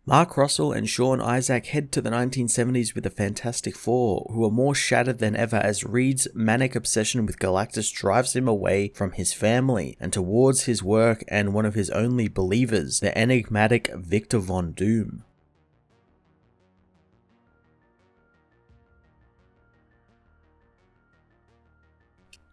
Mark Russell and Sean Isaac head to the 1970s with the Fantastic Four, who are more shattered than ever as Reed's manic obsession with Galactus drives him away from his family and towards his work and one of his only believers, the enigmatic Victor Von Doom.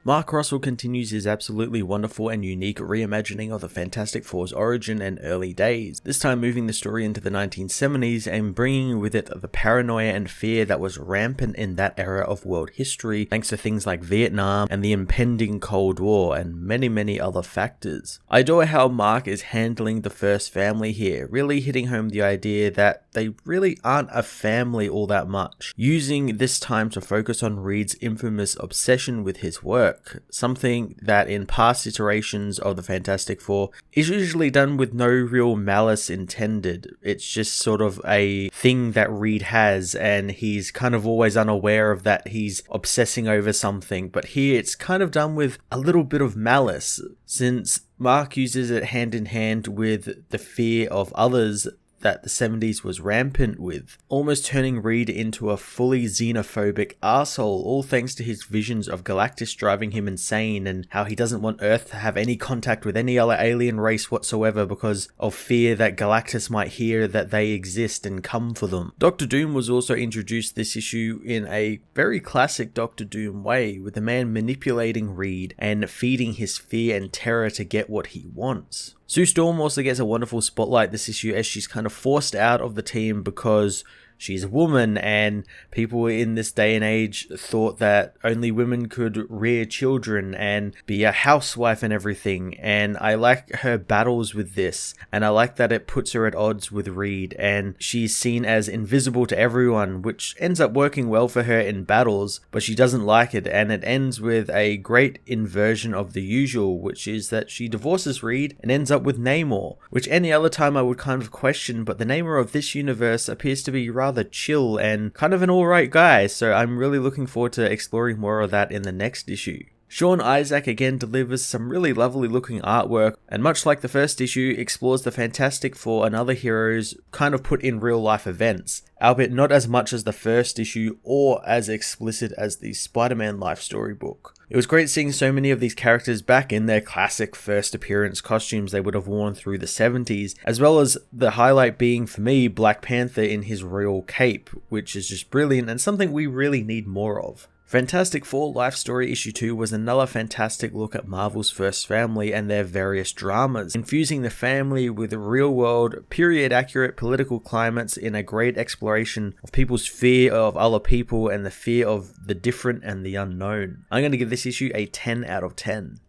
Mark Russell continues his absolutely wonderful and unique reimagining of the Fantastic Four's origin and early days, this time moving the story into the 1970s and bringing with it the paranoia and fear that was rampant in that era of world history thanks to things like Vietnam and the impending Cold War and many other factors. I adore how Mark is handling the first family here, really hitting home the idea that they really aren't a family all that much, using this time to focus on Reed's infamous obsession with his work. Something that in past iterations of the Fantastic Four is usually done with no real malice intended. It's just sort of a thing that Reed has and he's kind of always unaware of that he's obsessing over something, but here it's kind of done with a little bit of malice, since Mark uses it hand in hand with the fear of others that the 70s was rampant with, almost turning Reed into a fully xenophobic arsehole, all thanks to his visions of Galactus driving him insane and how he doesn't want Earth to have any contact with any other alien race whatsoever because of fear that Galactus might hear that they exist and come for them. Doctor Doom was also introduced this issue in a very classic Doctor Doom way, with the man manipulating Reed and feeding his fear and terror to get what he wants. Sue Storm also gets a wonderful spotlight this issue as she's kind of forced out of the team because she's a woman, and people in this day and age thought that only women could rear children and be a housewife and everything, and I like her battles with this, and I like that it puts her at odds with Reed, and she's seen as invisible to everyone, which ends up working well for her in battles, but she doesn't like it, and it ends with a great inversion of the usual, which is that she divorces Reed and ends up with Namor, which any other time I would kind of question, but the Namor of this universe appears to be rather chill and kind of an alright guy, so I'm really looking forward to exploring more of that in the next issue. Sean Isaac again delivers some really lovely looking artwork, and much like the first issue, explores the Fantastic Four and other heroes kind of put in real life events, albeit not as much as the first issue or as explicit as the Spider-Man life story book. It was great seeing so many of these characters back in their classic first appearance costumes they would have worn through the 70s, as well as the highlight being for me Black Panther in his royal cape, which is just brilliant and something we really need more of. Fantastic Four Life Story Issue 2 was another fantastic look at Marvel's first family and their various dramas, infusing the family with real-world, period-accurate political climates in a great exploration of people's fear of other people and the fear of the different and the unknown. I'm going to give this issue a 10 out of 10.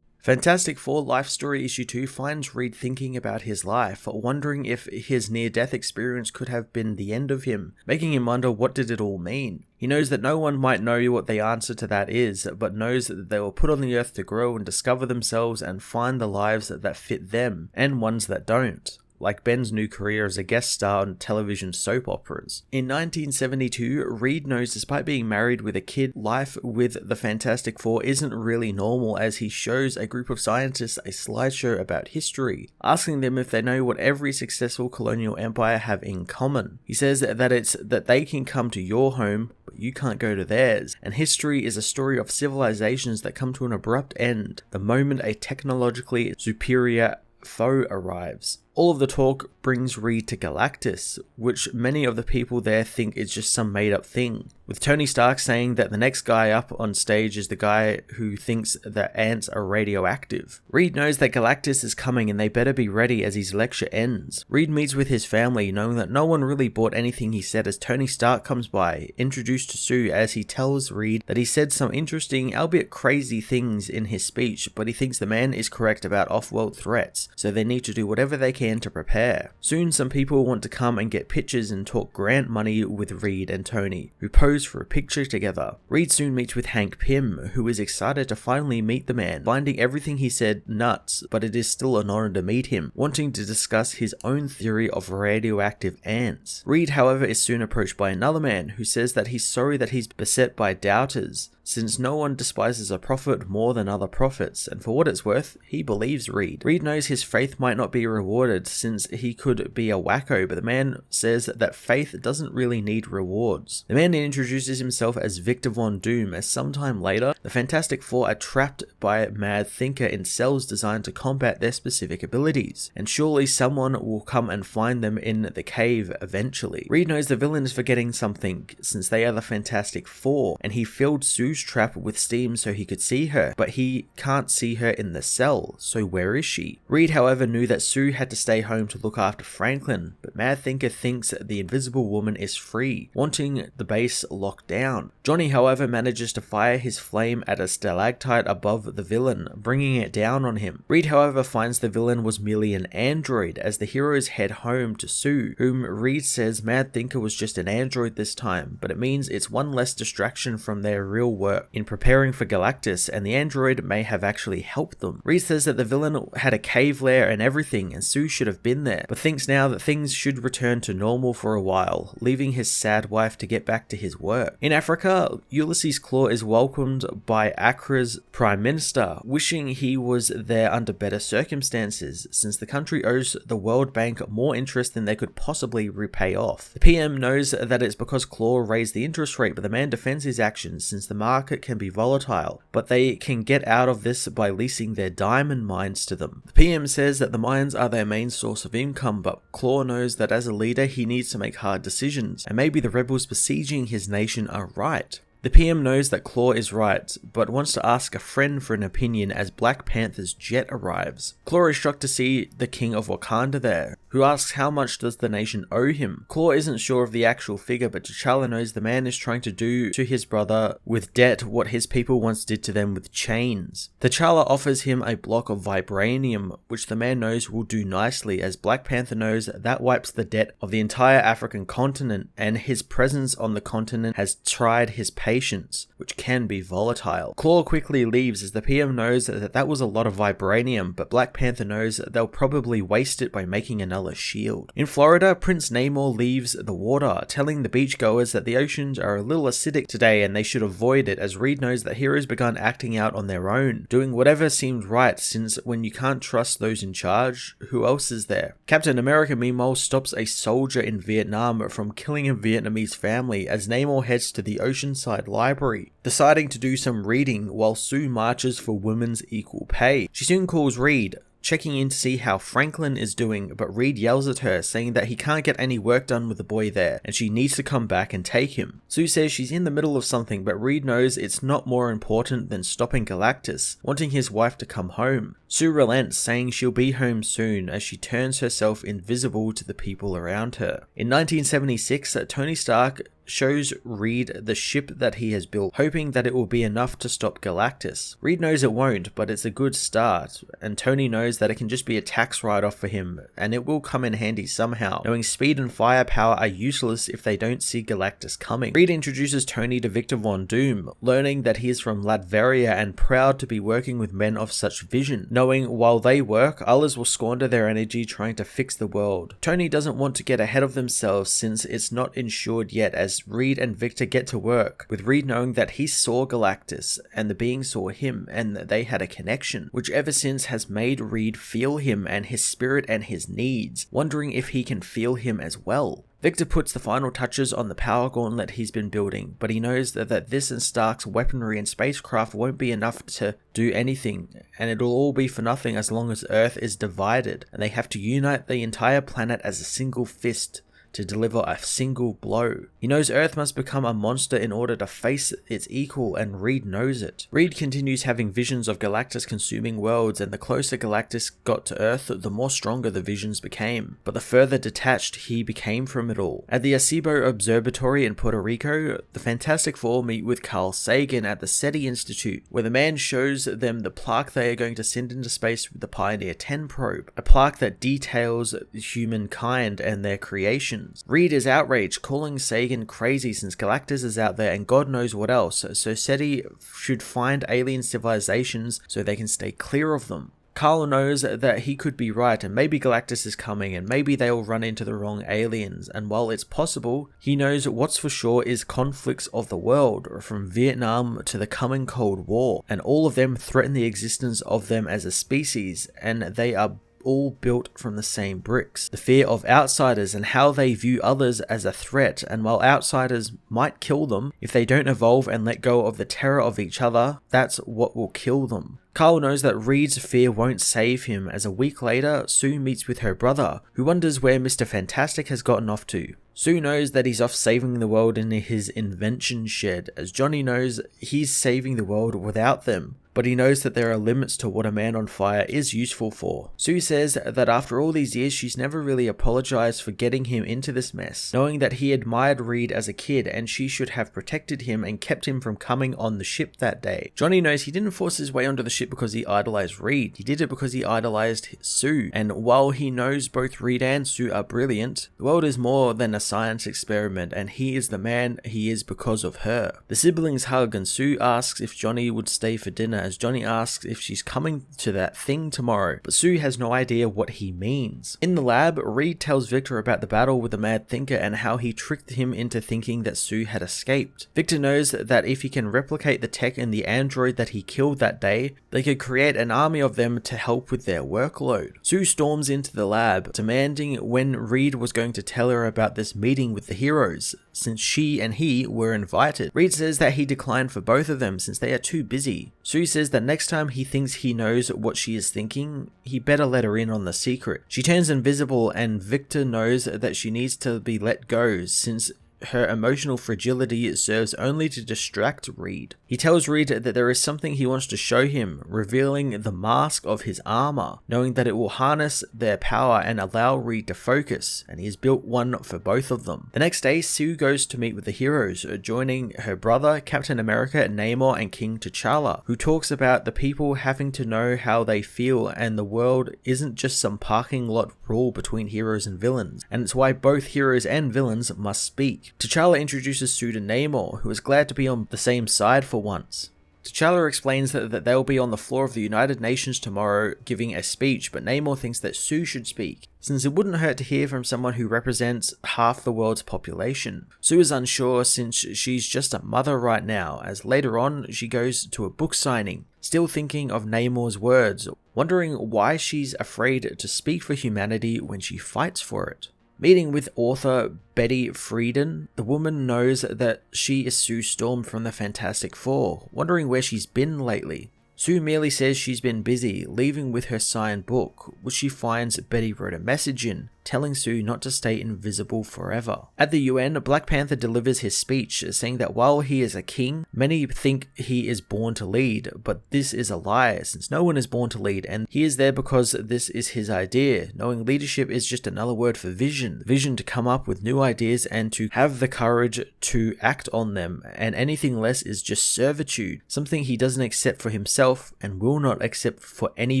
Fantastic Four Life Story Issue 2 finds Reed thinking about his life, wondering if his near-death experience could have been the end of him, making him wonder what did it all mean. He knows that no one might know what the answer to that is, but knows that they were put on the earth to grow and discover themselves and find the lives that fit them, and ones that don't, like Ben's new career as a guest star on television soap operas. In 1972, Reed knows despite being married with a kid, life with the Fantastic Four isn't really normal, as he shows a group of scientists a slideshow about history, asking them if they know what every successful colonial empire have in common. He says that it's that they can come to your home, but you can't go to theirs, and history is a story of civilizations that come to an abrupt end the moment a technologically superior foe arrives. All of the talk brings Reed to Galactus, which many of the people there think is just some made up thing, with Tony Stark saying that the next guy up on stage is the guy who thinks that ants are radioactive. Reed knows that Galactus is coming and they better be ready as his lecture ends. Reed meets with his family, knowing that no one really bought anything he said, as Tony Stark comes by, introduced to Sue, as he tells Reed that he said some interesting, albeit crazy things in his speech, but he thinks the man is correct about off-world threats, so they need to do whatever they can to prepare. Soon some people want to come and get pictures and talk grant money with Reed and Tony, who pose for a picture together. Reed soon meets with Hank Pym, who is excited to finally meet the man, finding everything he said nuts, but it is still an honor to meet him, wanting to discuss his own theory of radioactive ants. Reed, however, is soon approached by another man who says that he's sorry that he's beset by doubters, since no one despises a prophet more than other prophets, and for what it's worth, he believes Reed. Reed knows his faith might not be rewarded since he could be a wacko, but the man says that faith doesn't really need rewards. The man introduces himself as Victor Von Doom, as sometime later, the Fantastic Four are trapped by a mad thinker in cells designed to combat their specific abilities, and surely someone will come and find them in the cave eventually. Reed knows the villain is forgetting something, since they are the Fantastic Four, and he filled Sue's trap with steam so he could see her, but he can't see her in the cell, so where is she? Reed, however, knew that Sue had to stay home to look after Franklin, but Mad Thinker thinks the Invisible Woman is free, wanting the base locked down. Johnny, however, manages to fire his flame at a stalactite above the villain, bringing it down on him. Reed, however, finds the villain was merely an android as the heroes head home to Sue, whom Reed says Mad Thinker was just an android this time, but it means it's one less distraction from their real work in preparing for Galactus, and the android may have actually helped them. Reed says that the villain had a cave lair and everything, and Sue should have been there, but thinks now that things should return to normal for a while, leaving his sad wife to get back to his work. In Africa, Ulysses Klaue is welcomed by Accra's Prime Minister, wishing he was there under better circumstances, since the country owes the World Bank more interest than they could possibly repay off. The PM knows that it's because Klaue raised the interest rate, but the man defends his actions since the market can be volatile, but they can get out of this by leasing their diamond mines to them. The PM says that the mines are their main source of income, but Klaue knows that as a leader he needs to make hard decisions, and maybe the rebels besieging his nation are right. The PM knows that Klaue is right, but wants to ask a friend for an opinion as Black Panther's jet arrives. Klaue is shocked to see the King of Wakanda there, who asks how much does the nation owe him. Klaue isn't sure of the actual figure, but T'Challa knows the man is trying to do to his brother with debt what his people once did to them with chains. T'Challa offers him a block of vibranium, which the man knows will do nicely, as Black Panther knows that wipes the debt of the entire African continent, and his presence on the continent has tried his patience, which can be volatile. Klaue quickly leaves as the PM knows that was a lot of vibranium, but Black Panther knows they'll probably waste it by making another shield. In Florida, Prince Namor leaves the water, telling the beachgoers that the oceans are a little acidic today and they should avoid it, as Reed knows that heroes begun acting out on their own, doing whatever seems right, since when you can't trust those in charge, who else is there? Captain America, meanwhile, stops a soldier in Vietnam from killing a Vietnamese family as Namor heads to the Oceanside Library, deciding to do some reading while Sue marches for women's equal pay. She soon calls Reed, checking in to see how Franklin is doing, but Reed yells at her, saying that he can't get any work done with the boy there, and she needs to come back and take him. Sue says she's in the middle of something, but Reed knows it's not more important than stopping Galactus, wanting his wife to come home. Sue relents, saying she'll be home soon, as she turns herself invisible to the people around her. In 1976, Tony Stark shows Reed the ship that he has built, hoping that it will be enough to stop Galactus. Reed knows it won't, but it's a good start, and Tony knows that it can just be a tax write-off for him, and it will come in handy somehow, knowing speed and firepower are useless if they don't see Galactus coming. Reed introduces Tony to Victor Von Doom, learning that he is from Latveria and proud to be working with men of such vision, knowing while they work, others will squander their energy trying to fix the world. Tony doesn't want to get ahead of themselves since it's not insured yet, as Reed and Victor get to work, with Reed knowing that he saw Galactus and the being saw him and that they had a connection, which ever since has made Reed feel him and his spirit and his needs, wondering if he can feel him as well. Victor puts the final touches on the power gauntlet he's been building, but he knows that this and Stark's weaponry and spacecraft won't be enough to do anything, and it'll all be for nothing as long as Earth is divided, and they have to unite the entire planet as a single fist to deliver a single blow. He knows Earth must become a monster in order to face its equal, and Reed knows it. Reed continues having visions of Galactus consuming worlds, and the closer Galactus got to Earth, the more stronger the visions became, but the further detached he became from it all. At the Arecibo Observatory in Puerto Rico, the Fantastic Four meet with Carl Sagan at the SETI Institute, where the man shows them the plaque they are going to send into space with the Pioneer 10 probe, a plaque that details humankind and their creations. Reed is outraged, calling Sagan crazy since Galactus is out there and God knows what else, so SETI should find alien civilizations so they can stay clear of them. Carl knows that he could be right, and maybe Galactus is coming, and maybe they'll run into the wrong aliens, and while it's possible, he knows what's for sure is conflicts of the world, from Vietnam to the coming Cold War, and all of them threaten the existence of them as a species, and they are all built from the same bricks. The fear of outsiders and how they view others as a threat, and while outsiders might kill them, if they don't evolve and let go of the terror of each other, that's what will kill them. Carl knows that Reed's fear won't save him, as a week later, Sue meets with her brother, who wonders where Mr. Fantastic has gotten off to. Sue knows that he's off saving the world in his invention shed, as Johnny knows he's saving the world without them, but he knows that there are limits to what a man on fire is useful for. Sue says that after all these years, she's never really apologized for getting him into this mess, knowing that he admired Reed as a kid and she should have protected him and kept him from coming on the ship that day. Johnny knows he didn't force his way onto the ship because he idolized Reed, he did it because he idolized Sue, and while he knows both Reed and Sue are brilliant, the world is more than a science experiment, and he is the man he is because of her. The siblings hug, and Sue asks if Johnny would stay for dinner, as Johnny asks if she's coming to that thing tomorrow, but Sue has no idea what he means. In the lab, Reed tells Victor about the battle with the Mad Thinker and how he tricked him into thinking that Sue had escaped. Victor knows that if he can replicate the tech in the android that he killed that day, they could create an army of them to help with their workload. Sue storms into the lab, demanding when Reed was going to tell her about this meeting with the heroes, since she and he were invited. Reed says that he declined for both of them since they are too busy. Sue says that next time he thinks he knows what she is thinking, he better let her in on the secret. She turns invisible, and Victor knows that she needs to be let go since her emotional fragility serves only to distract Reed. He tells Reed that there is something he wants to show him, revealing the mask of his armor, knowing that it will harness their power and allow Reed to focus, and he has built one for both of them. The next day, Sue goes to meet with the heroes, joining her brother, Captain America, Namor, and King T'Challa, who talks about the people having to know how they feel, and the world isn't just some parking lot rule between heroes and villains, and it's why both heroes and villains must speak. T'Challa introduces Sue to Namor, who is glad to be on the same side for once. T'Challa explains that they'll be on the floor of the United Nations tomorrow giving a speech, but Namor thinks that Sue should speak, since it wouldn't hurt to hear from someone who represents half the world's population. Sue is unsure since she's just a mother right now, as later on she goes to a book signing, still thinking of Namor's words, wondering why she's afraid to speak for humanity when she fights for it. Meeting with author Betty Friedan, the woman knows that she is Sue Storm from the Fantastic Four, wondering where she's been lately. Sue merely says she's been busy, leaving with her signed book, which she finds Betty wrote a message in, telling Sue not to stay invisible forever. At the UN, Black Panther delivers his speech, saying that while he is a king, many think he is born to lead, but this is a lie, since no one is born to lead, and he is there because this is his idea, knowing leadership is just another word for vision to come up with new ideas and to have the courage to act on them, and anything less is just servitude, something he doesn't accept for himself and will not accept for any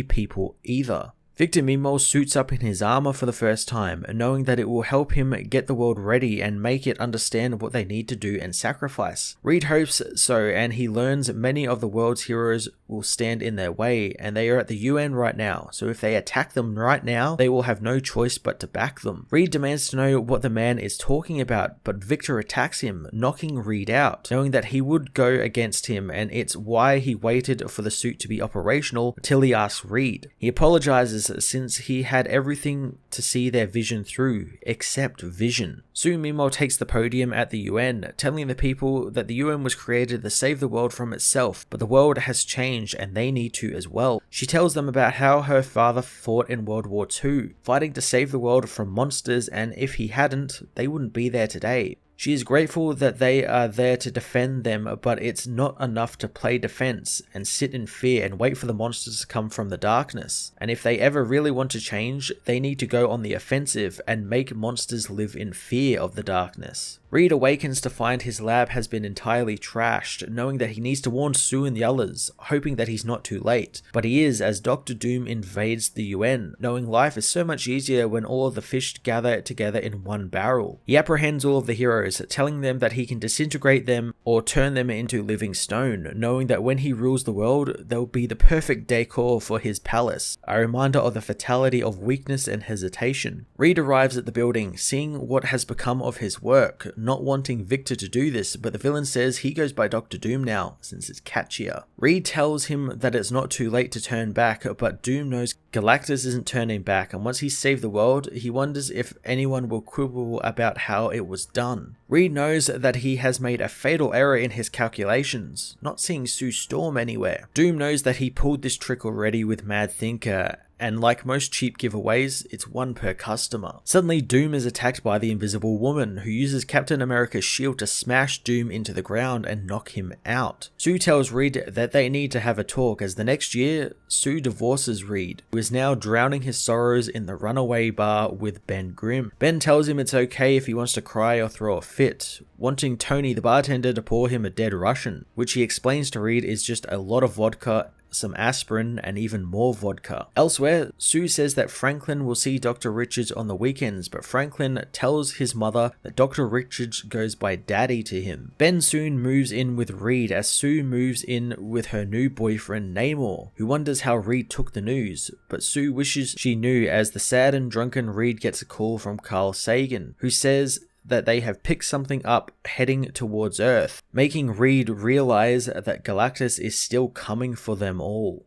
people either. Victor meanwhile suits up in his armor for the first time, knowing that it will help him get the world ready and make it understand what they need to do and sacrifice. Reed hopes so, and he learns many of the world's heroes will stand in their way, and they are at the UN right now, so if they attack them right now, they will have no choice but to back them. Reed demands to know what the man is talking about, but Victor attacks him, knocking Reed out, knowing that he would go against him, and it's why he waited for the suit to be operational until he asks Reed. He apologizes since he had everything to see their vision through, except vision. Sue meanwhile takes the podium at the UN, telling the people that the UN was created to save the world from itself, but the world has changed and they need to as well. She tells them about how her father fought in World War II, fighting to save the world from monsters, and if he hadn't, they wouldn't be there today. She is grateful that they are there to defend them, but it's not enough to play defense and sit in fear and wait for the monsters to come from the darkness. And if they ever really want to change, they need to go on the offensive and make monsters live in fear of the darkness. Reed awakens to find his lab has been entirely trashed, knowing that he needs to warn Sue and the others, hoping that he's not too late. But he is, as Dr. Doom invades the UN, knowing life is so much easier when all of the fish gather together in one barrel. He apprehends all of the heroes heroes, telling them that he can disintegrate them or turn them into living stone, knowing that when he rules the world, they'll be the perfect decor for his palace, a reminder of the fatality of weakness and hesitation. Reed arrives at the building, seeing what has become of his work, not wanting Victor to do this, but the villain says he goes by Dr. Doom now, since it's catchier. Reed tells him that it's not too late to turn back, but Doom knows Galactus isn't turning back, and once he's saved the world, he wonders if anyone will quibble about how it was done. Reed knows that he has made a fatal error in his calculations, not seeing Sue Storm anywhere. Doom knows that he pulled this trick already with Mad Thinker, and like most cheap giveaways, it's one per customer. Suddenly, Doom is attacked by the Invisible Woman, who uses Captain America's shield to smash Doom into the ground and knock him out. Sue tells Reed that they need to have a talk, as the next year, Sue divorces Reed, who is now drowning his sorrows in the runaway bar with Ben Grimm. Ben tells him it's okay if he wants to cry or throw a fit, wanting Tony the bartender to pour him a dead Russian, which he explains to Reed is just a lot of vodka, some aspirin, and even more vodka. Elsewhere, Sue says that Franklin will see Dr. Richards on the weekends, but Franklin tells his mother that Dr. Richards goes by Daddy to him. Ben soon moves in with Reed as Sue moves in with her new boyfriend Namor, who wonders how Reed took the news, but Sue wishes she knew, as the sad and drunken Reed gets a call from Carl Sagan, who says that they have picked something up heading towards Earth, making Reed realize that Galactus is still coming for them all.